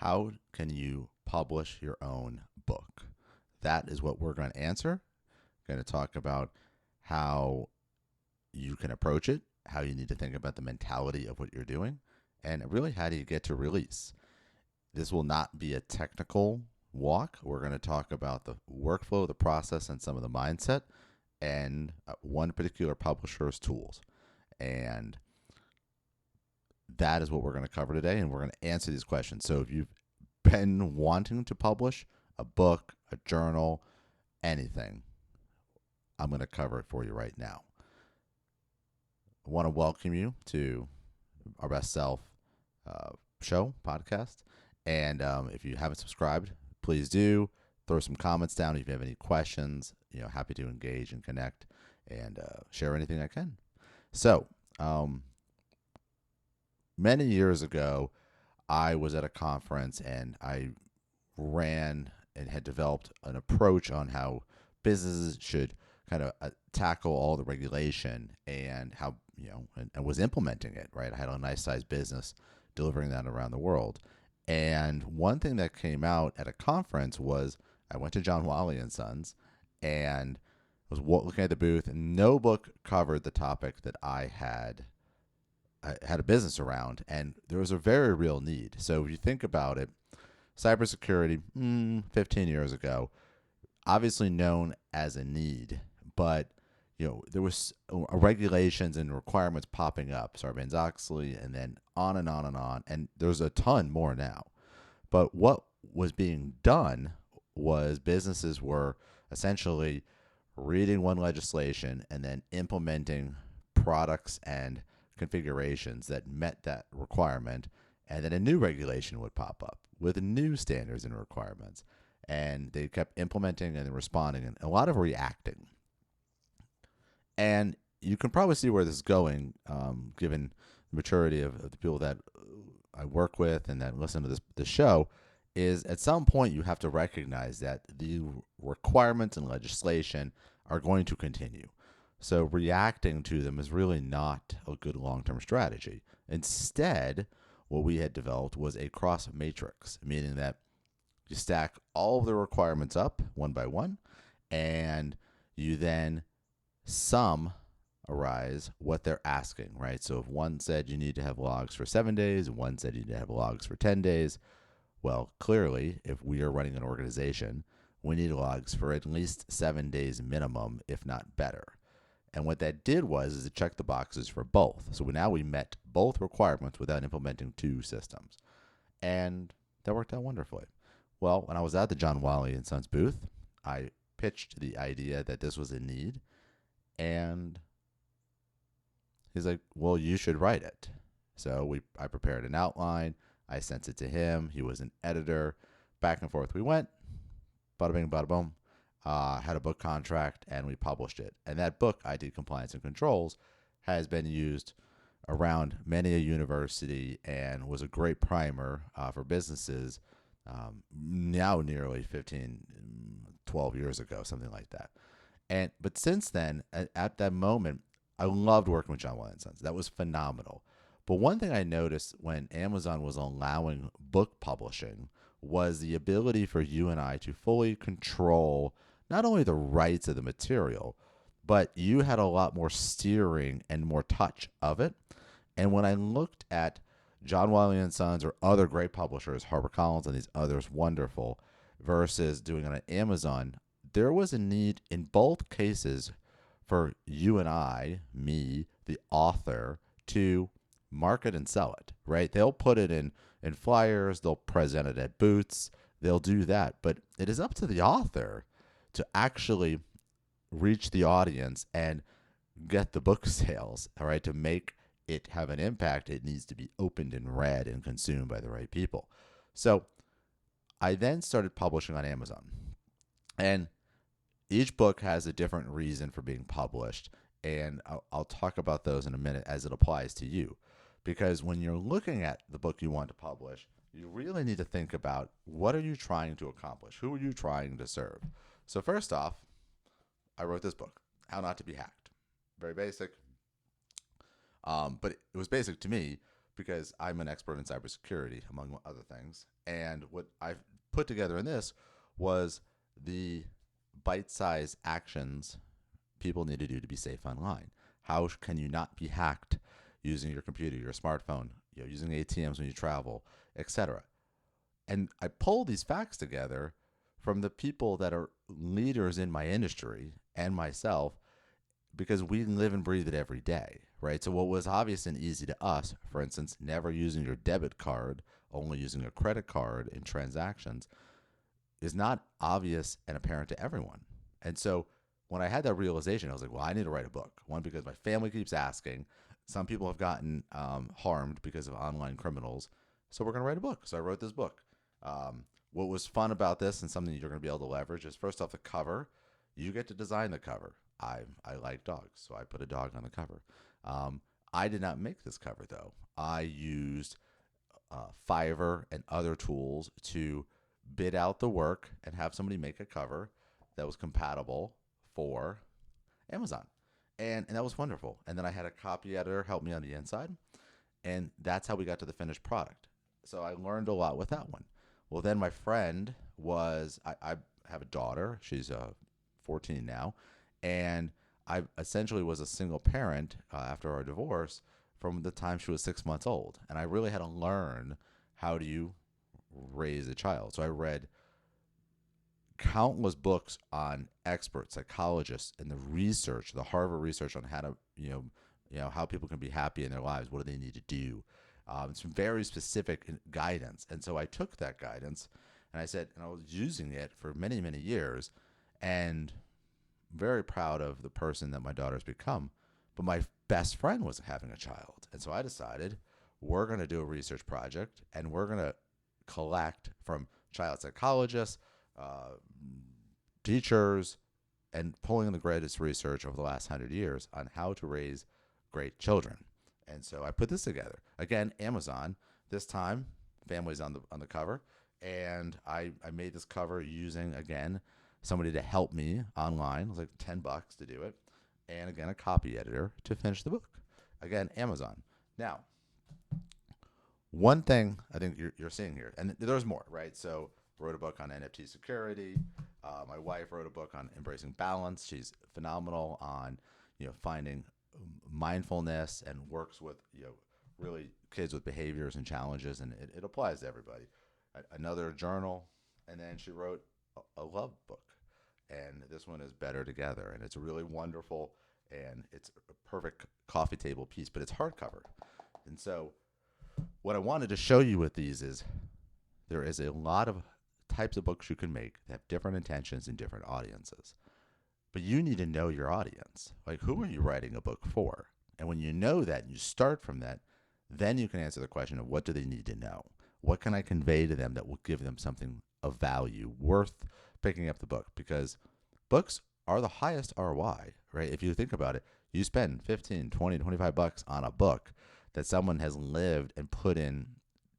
How can you publish your own book? That is what we're going to answer. We're going to talk about how you can approach it, how you need to think about the mentality of what you're doing, and really how do you get to release. This will not be a technical walk. We're going to talk about the workflow, the process, and some of the mindset, and one particular publisher's tools. And that is what we're going to cover today, and we're going to answer these questions. So if you've been wanting to publish a book, a journal, anything, I'm going to cover it for you right now. I want to welcome you to our Best Self show podcast. And if you haven't subscribed, please do. Throw some comments down if you have any questions. Happy to engage and connect and share anything I can. So, many years ago, I was at a conference and I ran and had developed an approach on how businesses should kind of tackle all the regulation and how, and was implementing it, right? I had a nice sized business delivering that around the world. And one thing that came out at a conference was I went to John Wiley and Sons and was looking at the booth, and no book covered the topic that I had a business around, and there was a very real need. So if you think about it, cybersecurity, 15 years ago, obviously known as a need, but there was regulations and requirements popping up, Sarbanes-Oxley, and then on and on and on, and there's a ton more now. But what was being done was businesses were essentially reading one legislation and then implementing products and configurations that met that requirement, and then a new regulation would pop up with new standards and requirements, and they kept implementing and responding, and a lot of reacting. And you can probably see where this is going, given the maturity of the people that I work with and that listen to this show, is at some point you have to recognize that the requirements and legislation are going to continue. So reacting to them is really not a good long-term strategy. Instead, what we had developed was a cross matrix, meaning that you stack all of the requirements up one by one, and you then summarize what they're asking, right? So if one said you need to have logs for 7 days, and one said you need to have logs for 10 days, well, clearly, if we are running an organization, we need logs for at least 7 days minimum, if not better. And what that did was it checked the boxes for both. So now we met both requirements without implementing two systems. And that worked out wonderfully. Well, when I was at the John Wiley and Sons booth, I pitched the idea that this was a need. And he's like, well, you should write it. So I prepared an outline. I sent it to him. He was an editor. Back and forth we went. Bada bing, bada boom. Had a book contract, and we published it. And that book, IT Compliance and Controls, has been used around many a university and was a great primer for businesses now nearly 15, 12 years ago, something like that. But since then, at that moment, I loved working with John Wiley & Sons. That was phenomenal. But one thing I noticed when Amazon was allowing book publishing was the ability for you and I to fully control not only the rights of the material, but you had a lot more steering and more touch of it. And when I looked at John Wiley and Sons or other great publishers, HarperCollins and these others, wonderful, versus doing it on Amazon, there was a need in both cases for you and I, me, the author, to market and sell it, right? They'll put it in flyers, they'll present it at booths, they'll do that. But it is up to the author to actually reach the audience and get the book sales, all right? To make it have an impact, it needs to be opened and read and consumed by the right people. So I then started publishing on Amazon. And each book has a different reason for being published, and I'll talk about those in a minute as it applies to you. Because when you're looking at the book you want to publish, you really need to think about, what are you trying to accomplish? Who are you trying to serve? So first off, I wrote this book, How Not to Be Hacked. Very basic. But it was basic to me because I'm an expert in cybersecurity, among other things. And what I put together in this was the bite-sized actions people need to do to be safe online. How can you not be hacked using your computer, your smartphone, using ATMs when you travel, etc. And I pull these facts together from the people that are leaders in my industry and myself, because we live and breathe it every day, right? So what was obvious and easy to us, for instance, never using your debit card, only using a credit card in transactions, is not obvious and apparent to everyone. And so when I had that realization, I was like, well, I need to write a book. One, because my family keeps asking. Some people have gotten harmed because of online criminals. So we're going to write a book. So I wrote this book. What was fun about this, and something you're going to be able to leverage, is first off, the cover. You get to design the cover. I like dogs, so I put a dog on the cover. I did not make this cover, though. I used Fiverr and other tools to bid out the work and have somebody make a cover that was compatible for Amazon. And that was wonderful. And then I had a copy editor help me on the inside. And that's how we got to the finished product. So I learned a lot with that one. Well, then my friend I have a daughter. She's 14 now. And I essentially was a single parent after our divorce from the time she was 6 months old. And I really had to learn, how do you raise a child? So I read countless books on experts, psychologists, and the research, the Harvard research on how to, how people can be happy in their lives. What do they need to do? Some very specific guidance. And so I took that guidance and I was using it for many, many years, and very proud of the person that my daughter's become. But my best friend was having a child. And so I decided we're going to do a research project, and we're going to collect from child psychologists, teachers, and pulling the greatest research over the last 100 years on how to raise great children. And so I put this together. Again, Amazon. This time, family's on the cover. And I made this cover using, again, somebody to help me online. It was like $10 to do it. And again, a copy editor to finish the book. Again, Amazon. Now, one thing I think you're seeing here, and there's more, right? So wrote a book on NFT security. My wife wrote a book on embracing balance. She's phenomenal on, finding mindfulness, and works with, really kids with behaviors and challenges, and it applies to everybody. Another journal, and then she wrote a love book, and this one is Better Together, and it's really wonderful, and it's a perfect coffee table piece, but it's hardcover. And so what I wanted to show you with these is there is a lot of types of books you can make that have different intentions and different audiences. But you need to know your audience. Like, who are you writing a book for? And when you know that and you start from that, then you can answer the question of, what do they need to know? What can I convey to them that will give them something of value worth picking up the book? Because books are the highest ROI, right? If you think about it, you spend 15, 20, $25 on a book that someone has lived and put in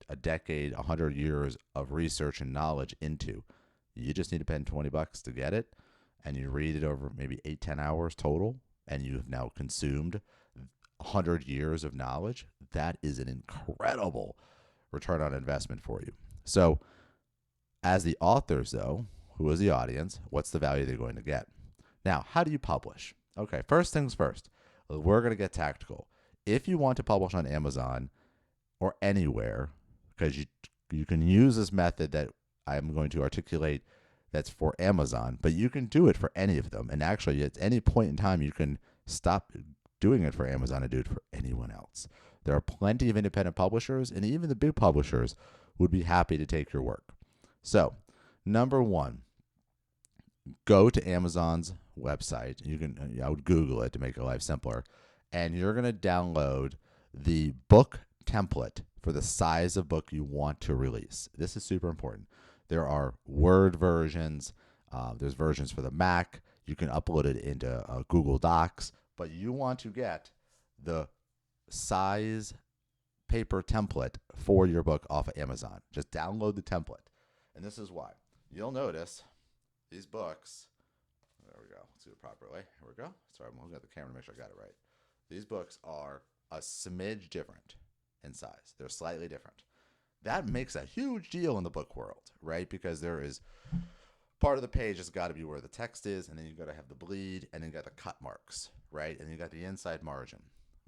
a decade, 100 years of research and knowledge into. You just need to spend $20 to get it, and you read it over maybe 8-10 hours total, and you have now consumed 100 years of knowledge. That is an incredible return on investment for you. So as the authors, though, who is the audience, what's the value they're going to get? Now, how do you publish? Okay, first things first, we're going to get tactical. If you want to publish on Amazon or anywhere, because you can use this method that I'm going to articulate that's for Amazon, but you can do it for any of them. And actually, at any point in time, you can stop doing it for Amazon and do it for anyone else. There are plenty of independent publishers, and even the big publishers would be happy to take your work. So, number one, go to Amazon's website. I would Google it to make your life simpler, and you're going to download the book template for the size of book you want to release. This is super important. There are Word versions. There's versions for the Mac. You can upload it into Google Docs, but you want to get the size paper template for your book off of Amazon. Just download the template. And this is why. You'll notice these books. There we go. Let's do it properly. Here we go. Sorry, I'm looking at the camera to make sure I got it right. These books are a smidge different. in size. They're slightly different. That makes a huge deal in the book world, right? Because there is part of the page has got to be where the text is, and then you got to have the bleed, and then you got the cut marks, right? And then you got the inside margin.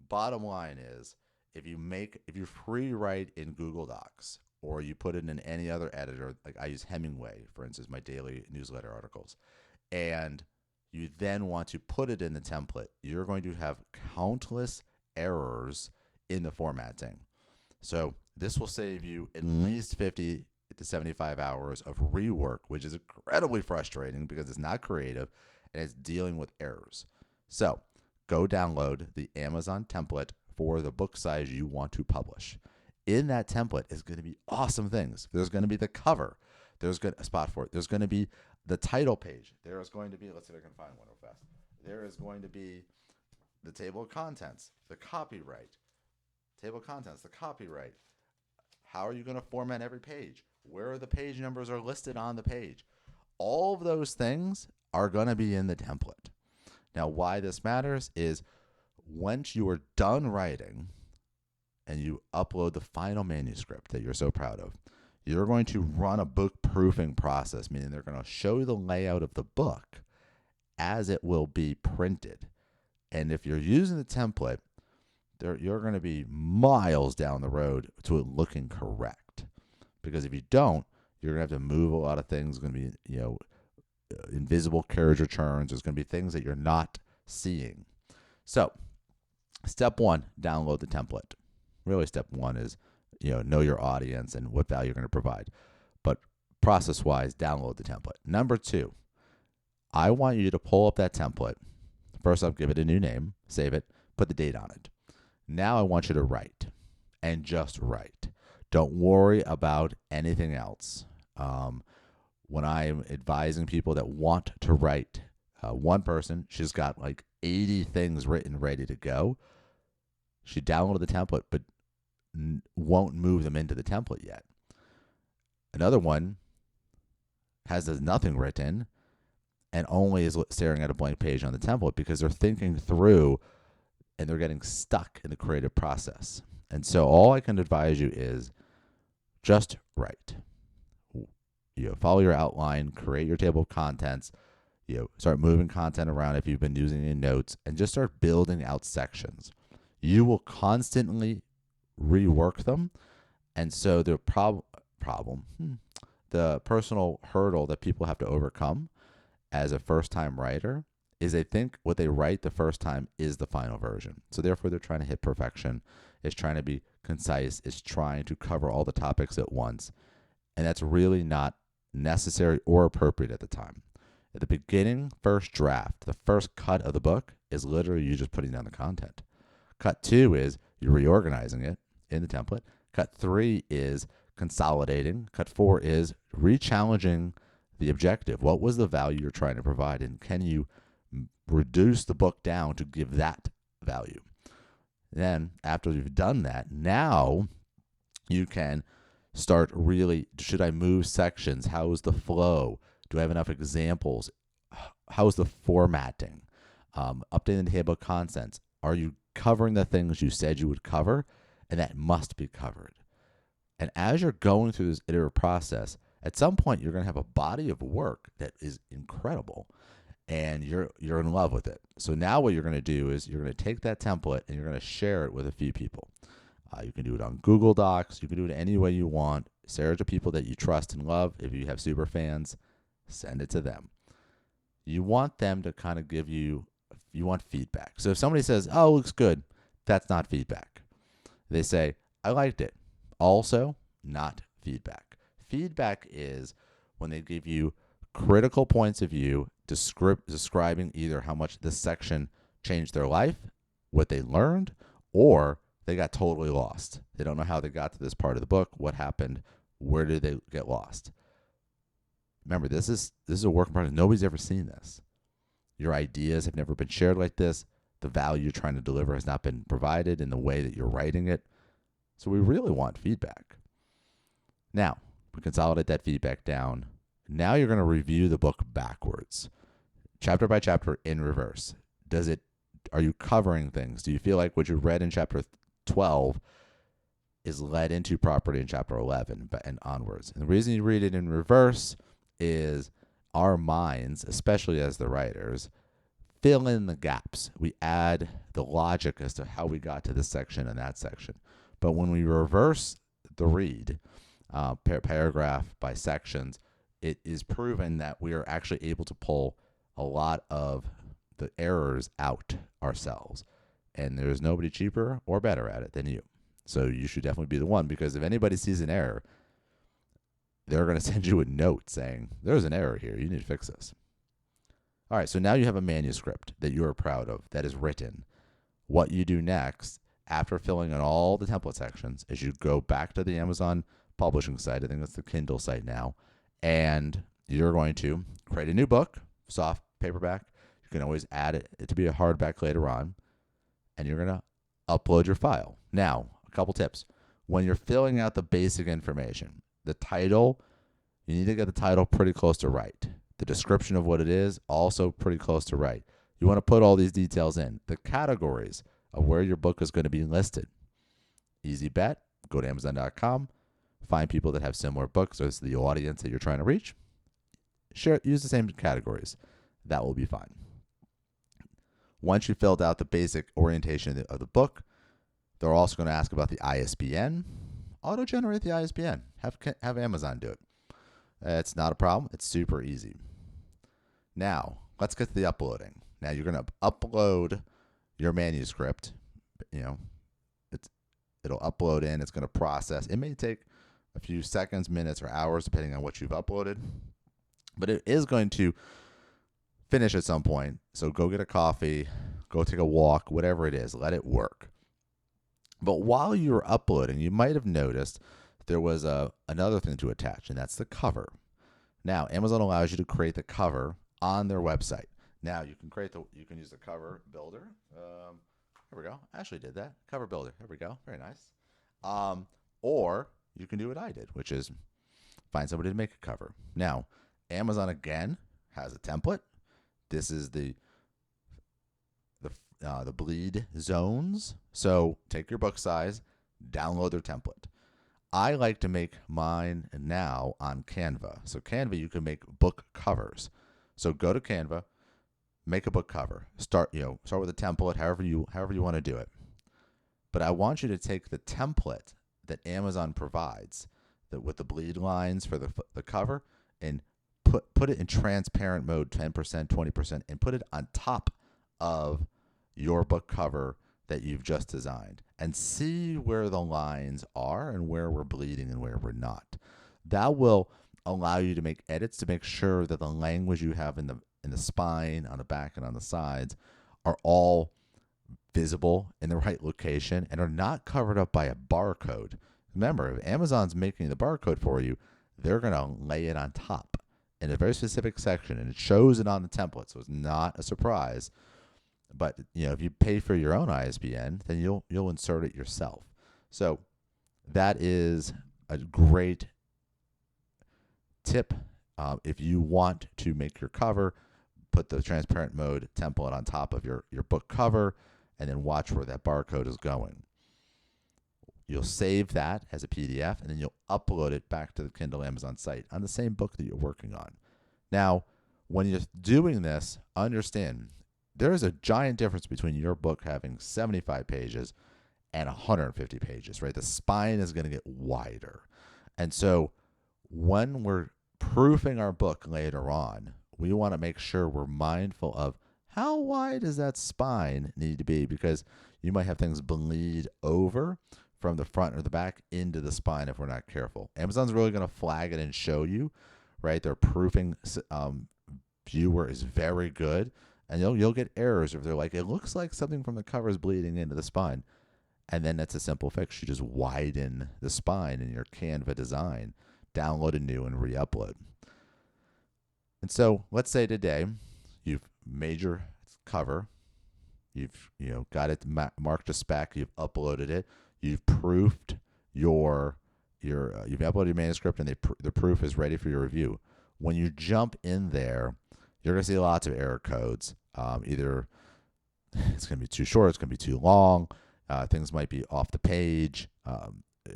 Bottom line is, if you free write in Google Docs, or you put it in any other editor, like I use Hemingway, for instance, my daily newsletter articles, and you then want to put it in the template, you're going to have countless errors in the formatting. So this will save you at least 50 to 75 hours of rework, which is incredibly frustrating because it's not creative and it's dealing with errors. So go download the Amazon template for the book size you want to publish. In that template is going to be awesome things. There's going to be the cover. There's a spot for it. There's going to be the title page. There is going to be, let's see if I can find one real fast. There is going to be the table of contents, the copyright. Table of contents, the copyright. How are you going to format every page? Where the page numbers are listed on the page? All of those things are going to be in the template. Now, why this matters is once you are done writing and you upload the final manuscript that you're so proud of, you're going to run a book proofing process, meaning they're going to show you the layout of the book as it will be printed. And if you're using the template, you're going to be miles down the road to it looking correct. Because if you don't, you're going to have to move a lot of things. There's going to be, invisible carriage returns. There's going to be things that you're not seeing. So, step one, download the template. Really, step one is, know your audience and what value you're going to provide. But process-wise, download the template. Number two, I want you to pull up that template. First, I'll give it a new name, save it, put the date on it. Now I want you to write, and just write. Don't worry about anything else. When I'm advising people that want to write, one person, she's got like 80 things written ready to go. She downloaded the template, but won't move them into the template yet. Another one has nothing written and only is staring at a blank page on the template because they're thinking through and they're getting stuck in the creative process. And so all I can advise you is just write. Follow your outline, create your table of contents, start moving content around if you've been using any notes, and just start building out sections. You will constantly rework them. And so the the personal hurdle that people have to overcome as a first-time writer is they think what they write the first time is the final version. So therefore, they're trying to hit perfection. It's trying to be concise. It's trying to cover all the topics at once. And that's really not necessary or appropriate at the time. At the beginning, first draft, the first cut of the book is literally you just putting down the content. Cut 2 is you're reorganizing it in the template. Cut 3 is consolidating. Cut 4 is re-challenging the objective. What was the value you're trying to provide, and can you reduce the book down to give that value? Then, after you've done that, now you can start really, should I move sections? How is the flow? Do I have enough examples? How is the formatting? Updating the table of contents. Are you covering the things you said you would cover? And that must be covered. And as you're going through this iterative process, at some point you're going to have a body of work that is incredible, and you're in love with it. So now what you're going to do is you're going to take that template and you're going to share it with a few people. You can do it on Google Docs. You can do it any way you want. Share it to people that you trust and love. If you have super fans, send it to them. You want them to kind of give you want feedback. So if somebody says, oh, it looks good, that's not feedback. They say, I liked it. Also, not feedback. Feedback is when they give you critical points of view describing either how much this section changed their life, what they learned, or they got totally lost. They don't know how they got to this part of the book, what happened, where did they get lost. Remember, this is a work in progress. Nobody's ever seen this. Your ideas have never been shared like this. The value you're trying to deliver has not been provided in the way that you're writing it. So we really want feedback. Now, we consolidate that feedback down. Now you're going to review the book backwards, chapter by chapter in reverse. Are you covering things? Do you feel like what you read in chapter 12 is led into property in chapter 11 and onwards. And the reason you read it in reverse is our minds, especially as the writers, fill in the gaps. We add the logic as to how we got to this section and that section. But when we reverse the read, paragraph by sections, it is proven that we are actually able to pull a lot of the errors out ourselves. And there's nobody cheaper or better at it than you. So you should definitely be the one, because if anybody sees an error, they're going to send you a note saying, there's an error here. You need to fix this. All right, so now you have a manuscript that you are proud of that is written. What you do next, after filling in all the template sections, is you go back to the Amazon publishing site. I think that's the Kindle site now. And you're going to create a new book, soft paperback. You can always add it to be a hardback later on. And you're going to upload your file. Now, a couple tips. When you're filling out the basic information, the title, you need to get the title pretty close to right. The description of what it is, also pretty close to right. You want to put all these details in. The categories of where your book is going to be listed. Easy bet. Go to Amazon.com. Find people that have similar books as the audience that you're trying to reach. Use the same categories. That will be fine. Once you've filled out the basic orientation of the book, they're also going to ask about the ISBN. Auto-generate the ISBN. Have Amazon do it. It's not a problem. It's super easy. Now, let's get to the uploading. Now, you're going to upload your manuscript. It'll upload in. It's going to process. It may take a few seconds, minutes, or hours, depending on what you've uploaded. But it is going to finish at some point. So go get a coffee, go take a walk, whatever it is. Let it work. But while you were uploading, you might have noticed there was another thing to attach, and that's the cover. Now, Amazon allows you to create the cover on their website. Now, you can use the cover builder. Here we go. I actually did that. Cover builder. Here we go. Very nice. Or you can do what I did, which is find somebody to make a cover. Now, Amazon again has a template. This is the bleed zones. So take your book size, download their template. I like to make mine now on Canva. So Canva, you can make book covers. So go to Canva, make a book cover. Start with a template, however you want to do it. But I want you to take the template that Amazon provides, with the bleed lines for the cover, and put it in transparent mode, 10%, 20%, and put it on top of your book cover that you've just designed, and see where the lines are and where we're bleeding and where we're not. That will allow you to make edits to make sure that the language you have in the spine, on the back, and on the sides are all visible in the right location and are not covered up by a barcode. Remember, if Amazon's making the barcode for you, they're going to lay it on top in a very specific section, and it shows it on the template, so it's not a surprise. But if you pay for your own ISBN, then you'll insert it yourself. So that is a great tip. If you want to make your cover, put the transparent mode template on top of your book cover, and then watch where that barcode is going. You'll save that as a PDF, and then you'll upload it back to the Kindle Amazon site on the same book that you're working on. Now, when you're doing this, understand there is a giant difference between your book having 75 pages and 150 pages, right? The spine is going to get wider. And so when we're proofing our book later on, we want to make sure we're mindful of how wide does that spine need to be, because you might have things bleed over from the front or the back into the spine if we're not careful. Amazon's really going to flag it and show you, right? Their proofing viewer is very good. And you'll get errors if they're like, it looks like something from the cover is bleeding into the spine. And then that's a simple fix. You just widen the spine in your Canva design, download a new, and re-upload. And so let's say today you've made your cover, you've got it marked to spec, you've uploaded it, you've proofed you've uploaded your manuscript, and the proof is ready for your review. When you jump in there, you're going to see lots of error codes. Either it's going to be too short, it's going to be too long, things might be off the page.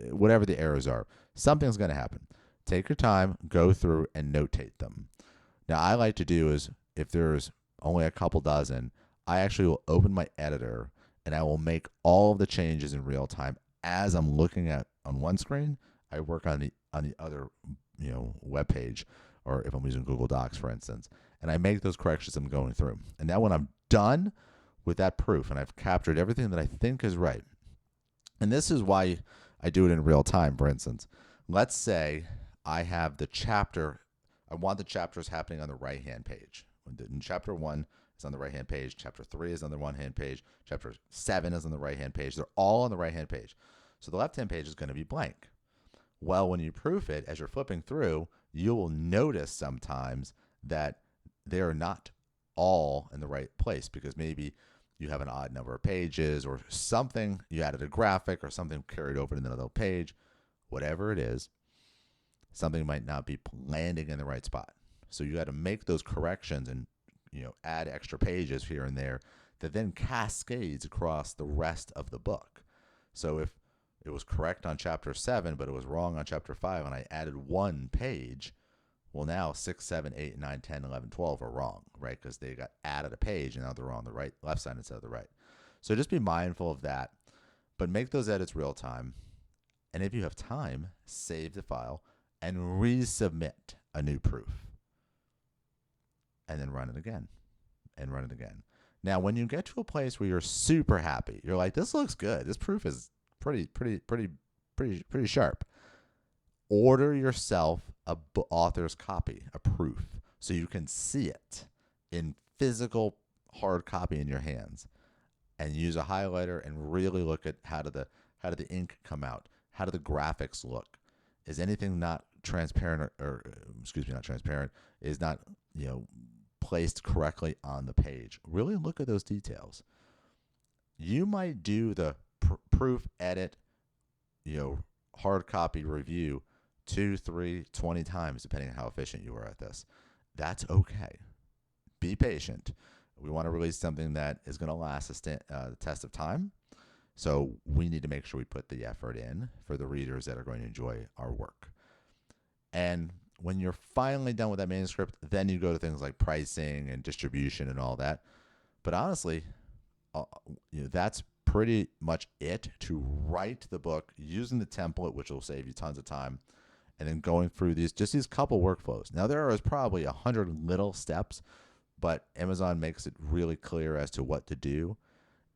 whatever the errors are, something's going to happen. Take your time, go through and notate them. Now, I like to do is if there's only a couple dozen, I actually will open my editor and I will make all of the changes in real time as I'm looking at on one screen. I work on the other, web page, or if I'm using Google Docs, for instance, and I make those corrections I'm going through. And now when I'm done with that proof and I've captured everything that I think is right, and this is why I do it in real time. For instance, let's say I have the chapter. I want the chapters happening on the right-hand page. In chapter 1 is on the right-hand page. Chapter 3 is on the one-hand page. Chapter 7 is on the right-hand page. They're all on the right-hand page. So the left-hand page is going to be blank. Well, when you proof it, as you're flipping through, you will notice sometimes that they're not all in the right place because maybe you have an odd number of pages or something, you added a graphic or something carried over to another page, whatever it is, something might not be landing in the right spot. So you got to make those corrections and add extra pages here and there that then cascades across the rest of the book. So if it was correct on chapter 7, but it was wrong on chapter 5, and I added one page, well, now 6, 7, 8, 9, 10, 11, 12 are wrong, right? Because they got added a page and now they're on the left side instead of the right. So just be mindful of that, but make those edits real time. And if you have time, save the file and resubmit a new proof. And then run it again and run it again. Now, when you get to a place where you're super happy, you're like, this looks good. This proof is pretty sharp. Order yourself a author's copy, a proof, so you can see it in physical hard copy in your hands, and use a highlighter and really look at how did the ink come out, how do the graphics look, is anything not transparent or not transparent, is not placed correctly on the page. Really look at those details. You might do the proof edit, hard copy review 2, 3, 20 times, depending on how efficient you are at this. That's okay. Be patient. We want to release something that is going to last the test of time. So we need to make sure we put the effort in for the readers that are going to enjoy our work. And when you're finally done with that manuscript, then you go to things like pricing and distribution and all that. But honestly, that's pretty much it to write the book using the template, which will save you tons of time, and then going through these couple workflows. Now, there is probably 100 little steps, but Amazon makes it really clear as to what to do.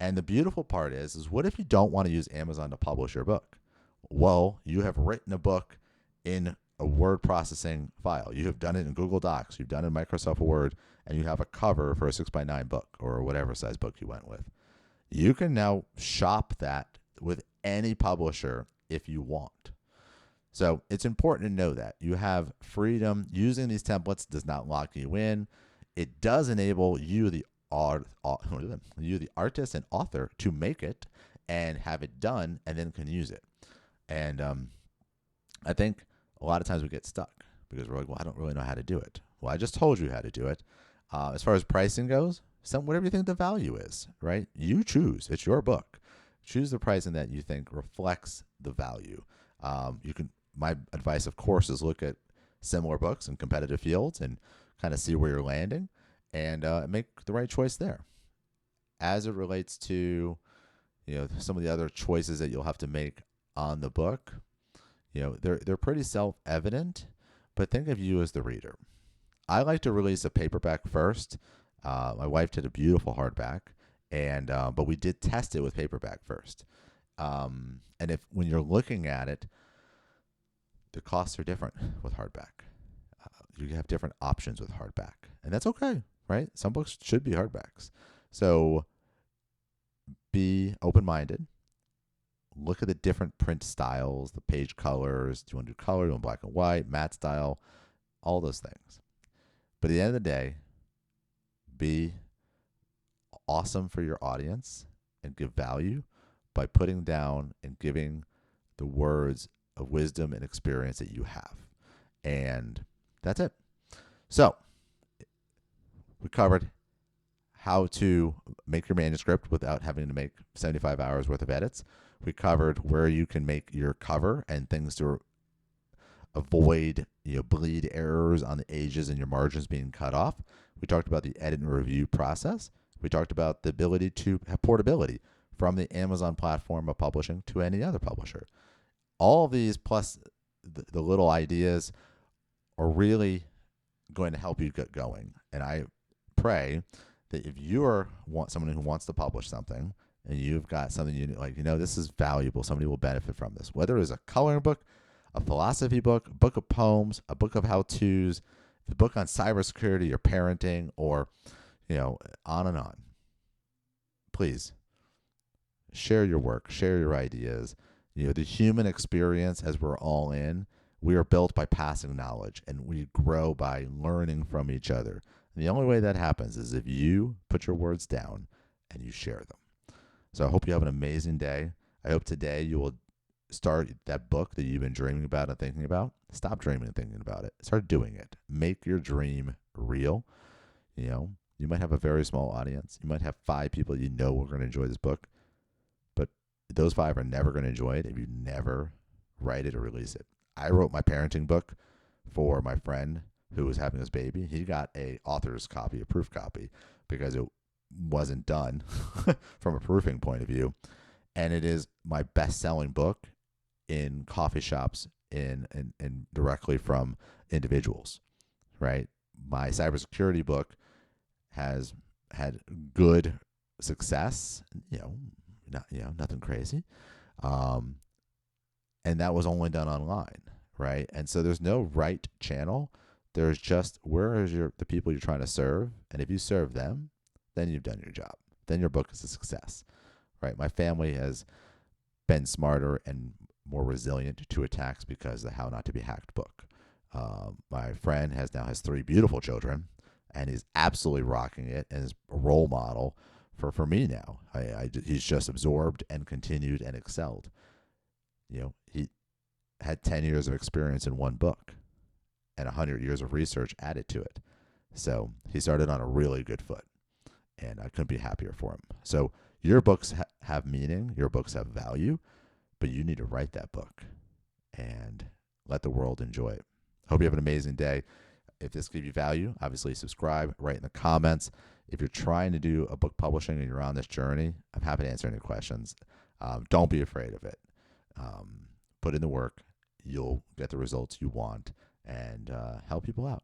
And the beautiful part is what if you don't want to use Amazon to publish your book? Well, you have written a book in a word processing file. You have done it in Google Docs. You've done it in Microsoft Word, and you have a cover for a 6x9 book or whatever size book you went with. You can now shop that with any publisher if you want. So it's important to know that you have freedom. Using these templates does not lock you in. It does enable you, the artist and author, to make it and have it done, and then can use it. And I think a lot of times we get stuck because we're like, well, I don't really know how to do it. Well, I just told you how to do it. As far as pricing goes, whatever you think the value is, right? You choose. It's your book. Choose the pricing that you think reflects the value. My advice, of course, is look at similar books in competitive fields and kind of see where you're landing and make the right choice there. As it relates to, some of the other choices that you'll have to make on the book, they're pretty self-evident, but think of you as the reader. I like to release a paperback first. My wife did a beautiful hardback, but we did test it with paperback first. And when you're looking at it, the costs are different with hardback. You have different options with hardback, and that's okay, right? Some books should be hardbacks. So be open-minded. Look at the different print styles, the page colors. Do you want to do color? Do you want black and white, matte style, all those things. But at the end of the day, be awesome for your audience and give value by putting down and giving the words of wisdom and experience that you have. And that's it. So we covered how to make your manuscript without having to make 75 hours worth of edits. We covered where you can make your cover and things to avoid bleed errors on the edges and your margins being cut off. We talked about the edit and review process. We talked about the ability to have portability from the Amazon platform of publishing to any other publisher. All of these plus the little ideas are really going to help you get going. And I pray that if you're someone who wants to publish something and you've got something this is valuable, somebody will benefit from this, whether it's a coloring book, a philosophy book, a book of poems, a book of how-tos, the book on cybersecurity or parenting, or on and on. Please share your work, share your ideas. The human experience, as we're all in, we are built by passing knowledge, and we grow by learning from each other. And the only way that happens is if you put your words down and you share them. So I hope you have an amazing day. I hope today you will start that book that you've been dreaming about and thinking about. Stop dreaming and thinking about it. Start doing it. Make your dream real. You might have a very small audience. You might have 5 people are going to enjoy this book, but those 5 are never going to enjoy it if you never write it or release it. I wrote my parenting book for my friend who was having his baby. He got a author's copy, a proof copy, because it wasn't done from a proofing point of view. And it is my best-selling book in coffee shops and directly from individuals, right? My cybersecurity book has had good success, nothing crazy. And that was only done online, right? And so there's no right channel. There's just where is the people you're trying to serve, and if you serve them, then you've done your job. Then your book is a success, right? My family has been smarter and more resilient to attacks because of the How Not to Be Hacked book. My friend now has 3 beautiful children, and he's absolutely rocking it, and is a role model for me now. He's just absorbed and continued and excelled. He had 10 years of experience in one book and 100 years of research added to it. So he started on a really good foot, and I couldn't be happier for him. So your books have meaning, your books have value, but you need to write that book and let the world enjoy it. Hope you have an amazing day. If this gave you value, obviously subscribe, write in the comments. If you're trying to do a book publishing and you're on this journey, I'm happy to answer any questions. Don't be afraid of it. Put in the work. You'll get the results you want and help people out.